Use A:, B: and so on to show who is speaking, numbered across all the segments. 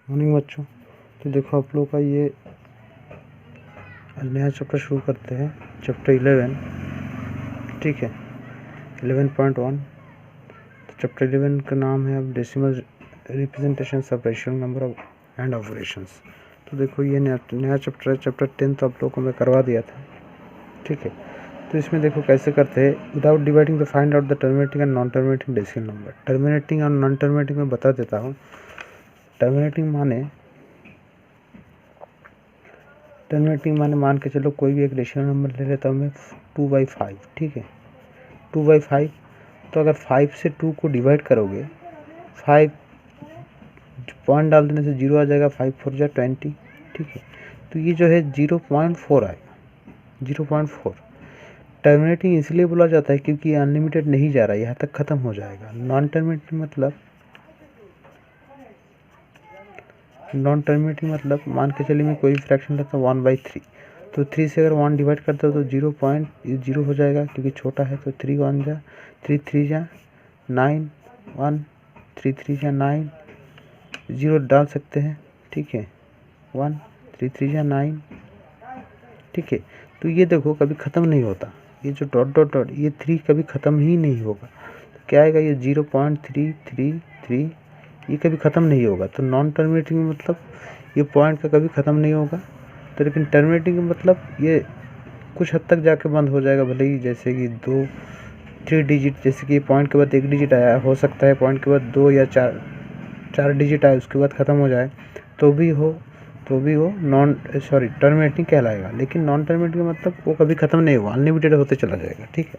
A: Morning बच्चों। तो देखो आप लोग का ये नया चैप्टर शुरू करते हैं, चैप्टर 11। ठीक है, 11.1। तो चैप्टर 11 का नाम है अब decimal representation of rational number and operations. तो देखो ये नया चैप्टर है। चैप्टर 10 तो आप लोगों को मैं करवा दिया था। ठीक है, तो इसमें देखो कैसे करते हैं। Without dividing the find out the terminating and non terminating decimal number. Terminating और नॉन टर्मिनेटिंग में बता देता हूँ। टर्मिनेटिंग माने मान के चलो कोई भी एक रेशनल नंबर ले लेता हूँ मैं 2/5। ठीक है, 2/5। तो अगर 5 से 2 को डिवाइड करोगे, 5 पॉइंट डाल देने से 0 आ जाएगा, 5 4 जा 20। ठीक है, तो ये जो है 0.4 आएगा, 0.4। टर्मिनेटिंग इसलिए बोला जाता है क्योंकि ये अनलिमिटेड नहीं जा रहा है, यहाँ तक ख़त्म हो जाएगा। नॉन टर्मिनेटिंग मतलब मान के चलिए मैं कोई फ्रैक्शन लेता हूँ 1/3। तो 3 से अगर 1 डिवाइड करते हो तो 0.0 हो जाएगा, क्योंकि छोटा है। तो 3 1 जा 3 3 जा 9 1 3 3 जा 9 0 डाल सकते हैं। ठीक है, 1 3 3 जा 9। ठीक है, तो ये देखो कभी ख़त्म नहीं होता, ये जो डॉट डॉट डॉट ये 3 कभी ख़त्म ही नहीं होगा। तो क्या आएगा, ये 0.333 ये कभी ख़त्म नहीं होगा। तो नॉन टर्मिनेटिंग मतलब ये पॉइंट का कभी ख़त्म नहीं होगा। तो लेकिन टर्मिनेटिंग मतलब ये कुछ हद तक जाके बंद हो जाएगा, भले ही जैसे कि 3 डिजिट, जैसे कि पॉइंट के बाद 1 डिजिट आया, हो सकता है पॉइंट के बाद 2 या 4 डिजिट आए, उसके बाद ख़त्म हो जाए, तो भी वो टर्मिनेटिंग कहलाएगा। लेकिन नॉन टर्मिनेटिंग मतलब वो कभी ख़त्म नहीं होगा, अनलिमिटेड होते चला जाएगा। ठीक है,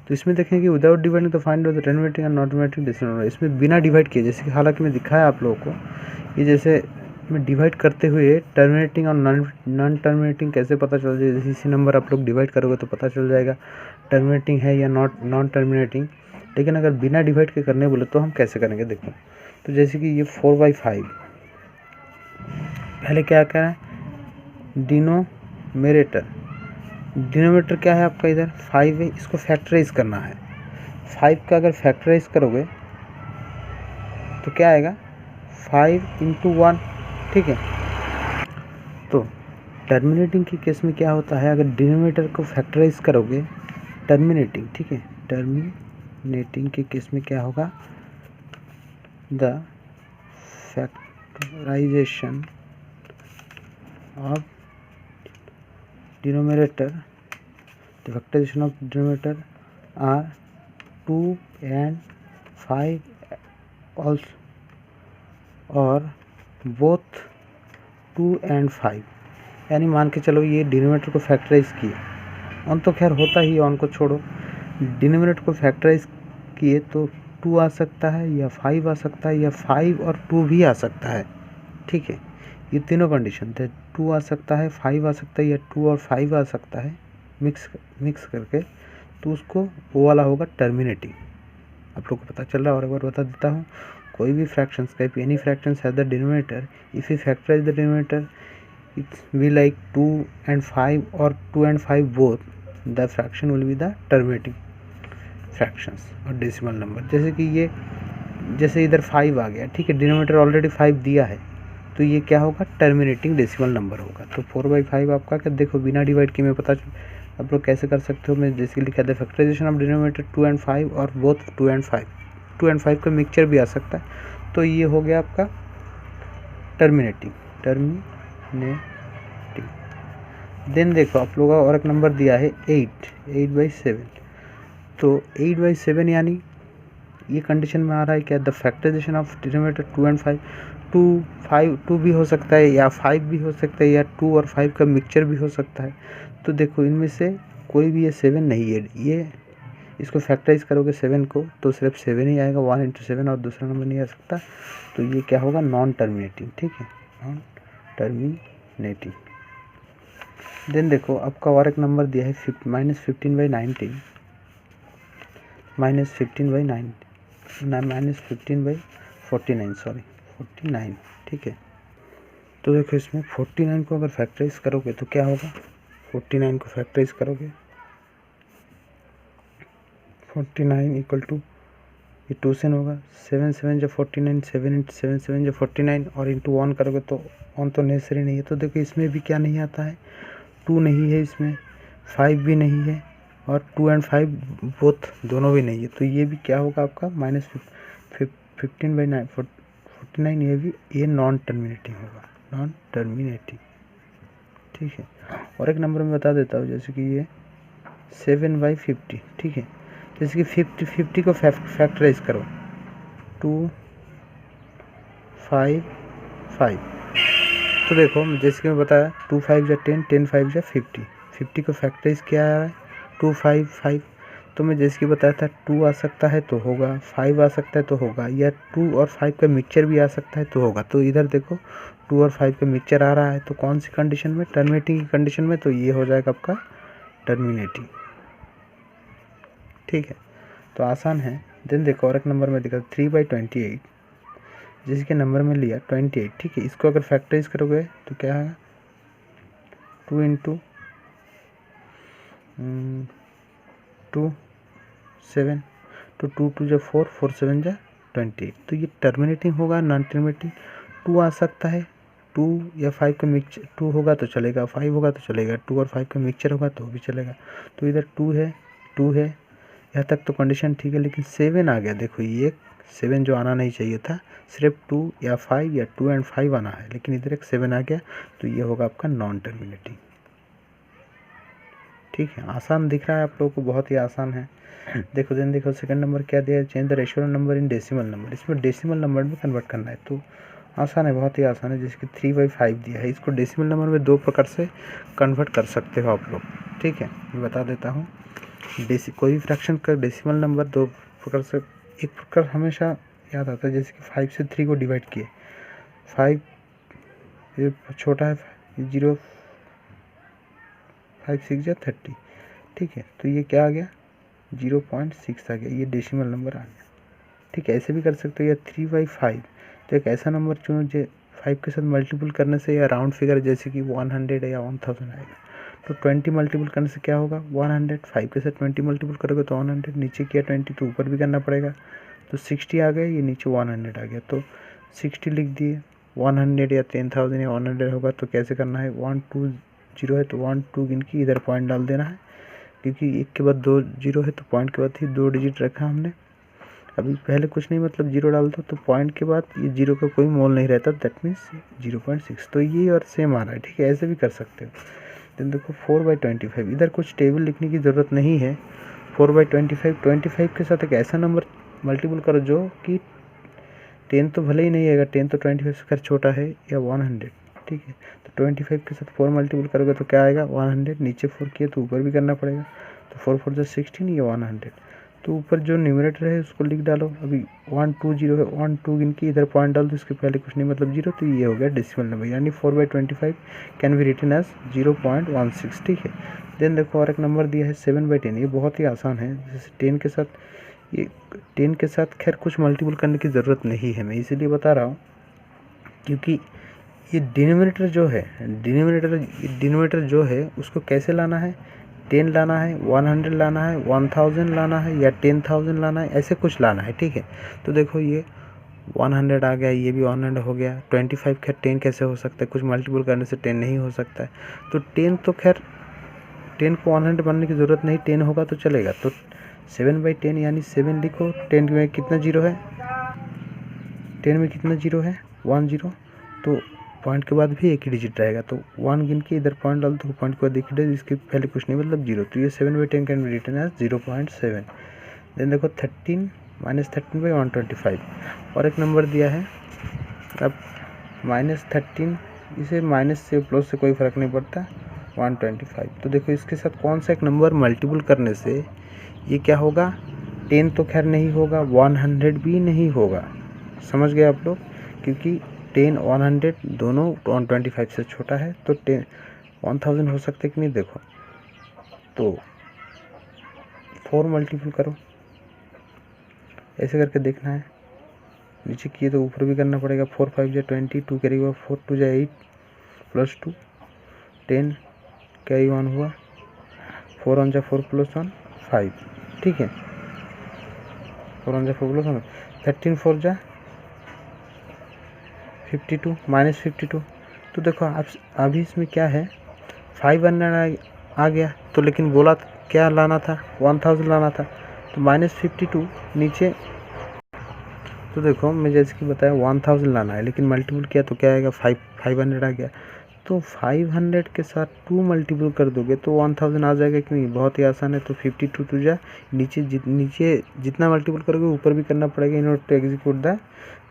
A: तो इसमें देखें कि विदाउट डिवाइडिंग तो find out the terminating and non terminating decimal number. इसमें बिना डिवाइड किए, जैसे कि हालांकि मैं दिखाया आप लोगों को, ये जैसे मैं डिवाइड करते हुए टर्मिनेटिंग और नॉन टर्मिनेटिंग कैसे पता चल जाए। जैसे इसी नंबर आप लोग डिवाइड करोगे तो पता चल जाएगा टर्मिनेटिंग है या नॉन टर्मिनेटिंग। लेकिन अगर बिना डिवाइड के करने बोले तो हम कैसे करेंगे, देखो। तो जैसे कि ये 4/5, पहले क्या करें, डिनोमिनेटर क्या है आपका, इधर 5 है, इसको फैक्टराइज करना है। 5 का अगर फैक्टराइज करोगे तो क्या आएगा, 5 × 1। ठीक है, तो टर्मिनेटिंग के केस में क्या होता है, अगर डिनोमिनेटर को फैक्टराइज करोगे, टर्मिनेटिंग, ठीक है, टर्मिनेटिंग के केस में क्या होगा, the factorisation of denominator, the factorization of denominator are 2 and 5 also, और both 2 and 5। यानी मान के चलो ये डिनोमिनेटर को फैक्टराइज किए, ऑन तो खैर होता ही, ऑन को छोड़ो, डिनोमिनेटर को फैक्टराइज किए तो 2 आ सकता है या 5 आ सकता है या 5 और 2 भी आ सकता है। ठीक है, ये तीनों कंडीशन थे, 2 आ सकता है, 5 आ सकता है या 2 और 5 आ सकता है मिक्स करके, तो उसको वो वाला होगा टर्मिनेटिंग। आप लोग को पता चल रहा है, और एक बार बता देता हूँ, कोई भी फ्रैक्शंस का any fractions has the denominator, if you factorise the denominator it will like 2 and 5 और 2 and 5 बोथ, the fraction will be the terminating fractions और डेसिमल नंबर। जैसे कि ये, जैसे इधर 5 आ गया, ठीक है, डिनोमिनेटर ऑलरेडी 5 दिया है, तो ये क्या होगा, टर्मिनेटिंग डेसिमल नंबर होगा। तो 4/5 आपका क्या, देखो बिना डिवाइड किए मैं पता आप लोग कैसे कर सकते हो, मैं जैसे लिखा था फैक्टराइजेशन ऑफ डिनोमिनेटर 2 and 5 और बोथ 2 and 5 का मिक्सचर भी आ सकता है। तो ये हो गया आपका टर्मिनेटिंग। देन देखो आप लोगों का और एक नंबर दिया है 8/7। तो 8/7 यानी ये कंडीशन में आ रहा है क्या, the factorisation of denominator 2 and 5, 2 भी हो सकता है या 5 भी हो सकता है या 2 और 5 का मिक्सचर भी हो सकता है। तो देखो इनमें से कोई भी ये 7 नहीं है, ये इसको फैक्टराइज करोगे 7 को तो सिर्फ 7 ही आएगा, 1 × 7 और दूसरा नंबर नहीं आ सकता। तो ये क्या होगा, नॉन टर्मिनेटिंग। ठीक है, नॉन टर्मिनेटिंग। देन देखो आपका और एक नंबर दिया है -15/49, -15/49 ठीक है। तो देखो इसमें 49 को अगर फैक्टराइज करोगे तो क्या होगा, 49 को फैक्टराइज करोगे 49 = ये 2 से होगा, 7 7 जो 49, 7 इंटू 7 7 जो 49 और इंटू 1 करोगे तो 1 तो नेसेसरी नहीं है। तो देखो इसमें भी क्या नहीं आता है, 2 नहीं है, इसमें 5 भी नहीं है और 2 एंड 5 बोथ दोनों भी नहीं है। तो ये भी क्या होगा आपका -15/49, ये नॉन टर्मिनेटिंग होगा, नॉन टर्मिनेटिंग। ठीक है, और एक नंबर में बता देता हूँ, जैसे कि ये 7/50। ठीक है, जैसे कि 50 को फैक्टराइज करो, 2 5 5। तो देखो जैसे कि मैं बताया, 2 5 या 10, 10 5 या 50, 50 को फैक्टराइज किया है 2 5 5। तो मैं जैसे कि बताया था 2 आ सकता है तो होगा, 5 आ सकता है तो होगा, या 2 और 5 का मिक्सचर भी आ सकता है तो होगा। तो इधर देखो 2 और 5 का मिक्सचर आ रहा है, तो कौन सी कंडीशन में, टर्मिनेटिंग की कंडीशन में, तो ये हो जाएगा आपका टर्मिनेटिंग। ठीक है, तो आसान है। देन देखो और एक नंबर में दिखा 3/28, जिसके नंबर में लिया 28। ठीक है, इसको अगर फैक्टराइज करोगे तो क्या है, 2 इंटू 2 7, तो 2 2 जो 4, 4 7 जो 28। तो ये टर्मिनेटिंग होगा, नॉन टर्मिनेटिंग। 2 आ सकता है, 2 या 5 का मिक्सचर, 2 होगा तो चलेगा, 5 होगा तो चलेगा, 2 और 5 का मिक्सचर होगा तो भी चलेगा। तो इधर 2 है, 2 है, यहाँ तक तो कंडीशन ठीक है। लेकिन 7 आ गया, देखो ये 7 जो आना नहीं चाहिए था, सिर्फ 2 या 5 या 2 एंड 5 आना है, लेकिन इधर एक 7 आ गया, तो ये होगा आपका नॉन टर्मिनेटिंग। ठीक है, आसान दिख रहा है आप लोगों को, बहुत ही आसान है। देखो देन देखो सेकंड नंबर क्या दिया है, change the ratio number in decimal number. इसमें डेसिमल नंबर में कन्वर्ट करना है, तो आसान है, बहुत ही आसान है। जैसे कि 3/5 दिया है, इसको डेसिमल नंबर में 2 प्रकार से कन्वर्ट कर सकते हो आप लोग। ठीक है, मैं बता देता हूँ। कोई भी फ्रैक्शन का डेसिमल नंबर 2 प्रकार से, एक प्रकार हमेशा याद आता है, जैसे कि 5 से 3 को डिवाइड किए, 5 ये छोटा है, 0 5 6 या 30। ठीक है, तो ये क्या आ गया, 0.6 आ गया, ये डेसिमल नंबर आ गया। ठीक है, ऐसे भी कर सकते हो, या 3/5। तो एक ऐसा नंबर चुनो जो 5 के साथ मल्टीपल करने से या राउंड फिगर जैसे कि 100 या 1000 आएगा। तो 20 मल्टीपल करने से क्या होगा, 100। 5 के साथ 20 मल्टीपल करोगे तो 100, नीचे किया 20 तो ऊपर भी करना पड़ेगा, तो 60 आ गया, ये नीचे 100 आ गया, तो 60 लिख दिए। 100 या 10,000 या 100 होगा तो कैसे करना है, 1 2 0 है तो 1 2 गिन के इधर पॉइंट डाल देना है, क्योंकि एक के बाद 2 0 है तो पॉइंट के बाद ही 2 डिजिट रखा हमने। अभी पहले कुछ नहीं, मतलब 0 डाल दो तो पॉइंट के बाद ये 0 का कोई मोल नहीं रहता, दैट मीन्स 0.6। तो ये और सेम आ रहा है। ठीक है, ऐसे भी कर सकते हो। देन देखो 4/25, इधर कुछ टेबल लिखने की ज़रूरत नहीं है। 4/25, 25 के साथ एक ऐसा नंबर मल्टीपल करो जो कि 10 तो भले ही नहीं आएगा, 10 तो 25 से खैर छोटा है, या 100। ठीक है, तो 25 के साथ 4 मल्टीपल करोगे तो क्या आएगा, 100। नीचे 4 किए तो ऊपर भी करना पड़ेगा, तो 4 4 16, ये 100। तो ऊपर जो न्यूमरेटर है उसको लिख डालो। अभी 1 2 0 है, 1 2 गिन के इधर पॉइंट डाल दो, इसके पहले कुछ नहीं, मतलब 0। तो ये हो गया डेसिमल नंबर, यानी 4/25 कैन बी रिटन एज 0.16। ठीक है, देन देखो और एक नंबर दिया है 7/10। ये बहुत ही आसान है, जैसे 10 के साथ, ये 10 के साथ खैर कुछ मल्टीपल करने की ज़रूरत नहीं है, मैं इसीलिए बता रहा हूँ, क्योंकि ये डिनोमिनेटर जो है उसको कैसे लाना है, 10 लाना है, 100 लाना है, 1000 लाना है, या 10,000 लाना है, ऐसे कुछ लाना है। ठीक है, तो देखो ये 100 आ गया, ये भी 100 हो गया। 25 खैर 10 कैसे हो सकता है, कुछ मल्टीपल करने से 10 नहीं हो सकता है। तो 10 तो खैर 10 को 100 बनने की ज़रूरत नहीं, 10 होगा तो चलेगा। तो 7/10 यानी 7 लिखो। 10 में कितना जीरो है, 10 में कितना जीरो है, 1 0। तो पॉइंट के बाद भी एक ही डिजिट रहेगा, तो 1 गिन के इधर पॉइंट डाल दो, पॉइंट के बाद एक ही डिजिट, इसके पहले कुछ नहीं, मतलब 0। तो ये 7/10 can be written as 0.7। Then देखो 13 -13/125, और एक नंबर दिया है। अब -13, इसे माइनस से प्लस से कोई फ़र्क नहीं पड़ता, 125। तो देखो इसके साथ कौन सा एक नंबर मल्टीपल करने से ये क्या होगा, 10 तो खैर नहीं होगा, 100 भी नहीं होगा। समझ गए आप लोग, क्योंकि 10 100 दोनों 125 से छोटा है, तो 10 1000 हो सकता है कि नहीं। देखो तो 4 मल्टीपल करो, ऐसे करके देखना है। नीचे किए तो ऊपर भी करना पड़ेगा। 4 5 जा 20, 2 कैरी हुआ, 4 2 जा 8 प्लस 2 10 कैरी 1 हुआ, 4 1 जा 4 प्लस 1 5। ठीक है, 4 1 जा 4 बोलो समझ 13 4 जा 52 -52। तो देखो आप अभी इसमें क्या है 500 आ गया, तो लेकिन बोला क्या लाना था 1000 लाना था, तो -52 नीचे। तो देखो मैं जैसे कि बताया 1000 लाना है, लेकिन मल्टीपल किया तो क्या आएगा 500 आ गया। तो 500 के साथ 2 मल्टीपल कर दोगे तो 1000 आ जाएगा कि नहीं, बहुत ही आसान है। तो 52 टू जा नीचे जितना मल्टीपल करोगे ऊपर भी करना पड़ेगा in order to execute the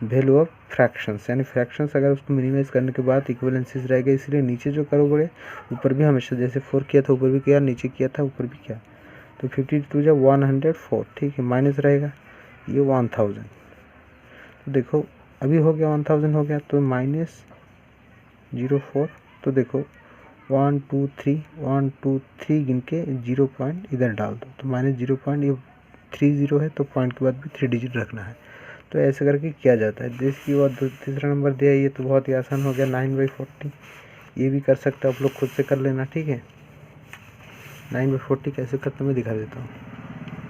A: value of fractions, यानी फ्रैक्शंस अगर उसको मिनिमाइज करने के बाद इक्विवेलेंसीज रहेगा, इसलिए नीचे जो करोगे ऊपर भी हमेशा जैसे 4 किया था ऊपर भी किया, नीचे किया था ऊपर भी किया। तो 52 जा 104, ठीक है, माइनस रहेगा ये 1000। तो देखो अभी हो गया 1000 हो गया, तो -04। तो देखो 1 2 3 गिन के 0 पॉइंट इधर डाल दो, तो -0.30 है, तो पॉइंट के बाद भी 3 डिजिट रखना है। तो ऐसे करके किया जाता है। जिसकी और तीसरा नंबर दिया, ये तो बहुत ही आसान हो गया 9/40। ये भी कर सकते हो आप लोग, खुद से कर लेना, ठीक है। 9/40 कैसे करते मैं दिखा देता हूँ।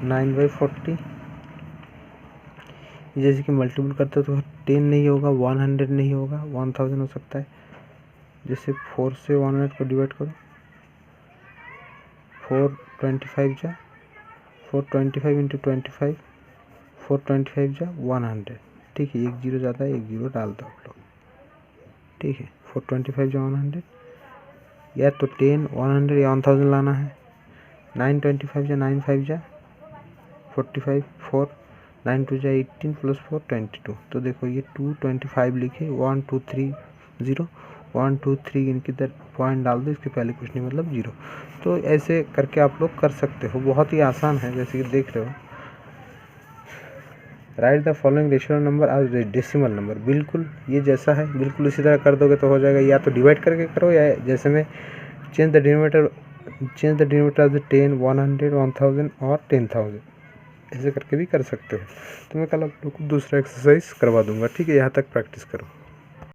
A: 9/40 जैसे कि मल्टीपल करते हो तो 10 नहीं होगा, 100 नहीं होगा, 1000 हो सकता है। जैसे 4 से 100 को डिवाइड करो, 425 जा 425 इंटू 25, 425 जा 100, ठीक है। 1 0 जाता है, 1 0 डाल दो आप लोग, ठीक है। 425 जा 100, या तो 10 100 या 1000 लाना है। 925 जा 95 जा 45, 4 9 2 जा 18 प्लस 4 22। तो देखो ये 225 लिखे, 1 2 3 0 1 2 3 इनके इधर पॉइंट डाल दो, इसके पहले कुछ नहीं, मतलब 0। तो ऐसे करके आप लोग कर सकते हो, बहुत ही आसान है, जैसे कि देख रहे हो। Right the following rational number आज डेसिमल नंबर, बिल्कुल ये जैसा है बिल्कुल इसी तरह कर दोगे तो हो जाएगा। या तो डिवाइड करके करो, या जैसे में चेंज द डिनोमिनेटर एज 10 100 1000 और 10000, ऐसे करके भी कर सकते हो। तो मैं कल आप लोग को दूसरा एक्सरसाइज करवा दूंगा, ठीक है। यहाँ तक प्रैक्टिस करो।